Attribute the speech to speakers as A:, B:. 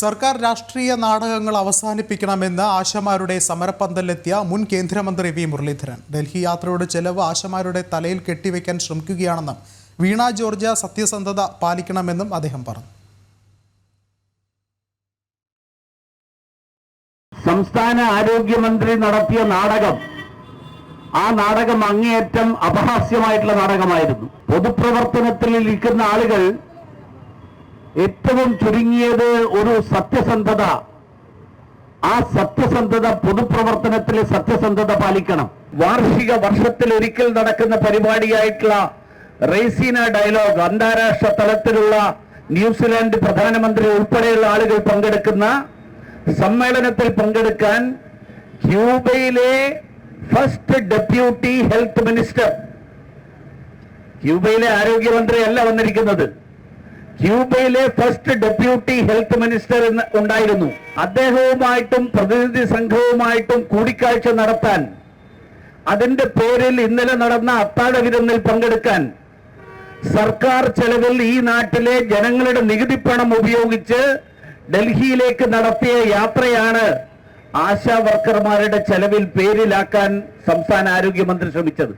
A: സർക്കാർ രാഷ്ട്രീയ നാടകങ്ങൾ അവസാനിപ്പിക്കണമെന്ന് ആശമാരുടെ സമരപ്പന്തലിലെത്തിയ മുൻ കേന്ദ്രമന്ത്രി വി മുരളീധരൻ. ഡൽഹി യാത്രയുടെ ചെലവ് ആശമാരുടെ തലയിൽ കെട്ടിവെക്കാൻ ശ്രമിക്കുകയാണെന്നും വീണ ജോർജ് സത്യസന്ധത പാലിക്കണമെന്നും അദ്ദേഹം പറഞ്ഞു.
B: സംസ്ഥാന ആരോഗ്യമന്ത്രി നടത്തിയ നാടകം, ആ നാടകം അങ്ങേയറ്റം അപഹാസ്യമായിട്ടുള്ള നാടകമായിരുന്നു. പൊതുപ്രവർത്തനത്തിൽ ഇരിക്കുന്ന ആളുകൾ ഏറ്റവും ചുരുങ്ങിയത് ഒരു സത്യസന്ധത, ആ സത്യസന്ധത പൊതുപ്രവർത്തനത്തിലെ സത്യസന്ധത പാലിക്കണം. വാർഷിക വർഷത്തിൽ ഒരിക്കൽ നടക്കുന്ന പരിപാടിയായിട്ടുള്ള റെയ്സീന ഡയലോഗ്, അന്താരാഷ്ട്ര തലത്തിലുള്ള ന്യൂസിലാൻഡ് പ്രധാനമന്ത്രി ഉൾപ്പെടെയുള്ള ആളുകൾ പങ്കെടുക്കുന്ന സമ്മേളനത്തിൽ പങ്കെടുക്കാൻ ക്യൂബയിലെ ഫസ്റ്റ് ഡെപ്യൂട്ടി ഹെൽത്ത് മിനിസ്റ്റർ, ക്യൂബയിലെ ആരോഗ്യമന്ത്രിയല്ല വന്നിരിക്കുന്നത്, ക്യൂബയിലെ ഫസ്റ്റ് ഡെപ്യൂട്ടി ഹെൽത്ത് മിനിസ്റ്റർ ഉണ്ടായിരുന്നു. അദ്ദേഹവുമായിട്ടും പ്രതിനിധി സംഘവുമായിട്ടും കൂടിക്കാഴ്ച നടത്താൻ, അതിന്റെ പേരിൽ ഇന്നലെ നടന്ന അത്താഴ വിരുന്നിൽ പങ്കെടുക്കാൻ സർക്കാർ ചെലവിൽ ഈ നാട്ടിലെ ജനങ്ങളുടെ നികുതിപ്പണം ഉപയോഗിച്ച് ഡൽഹിയിലേക്ക് നടത്തിയ യാത്രയാണ് ആശാ വർക്കർമാരുടെ ചെലവിൽ പേരിലാക്കാൻ സംസ്ഥാന ആരോഗ്യമന്ത്രി ശ്രമിച്ചത്.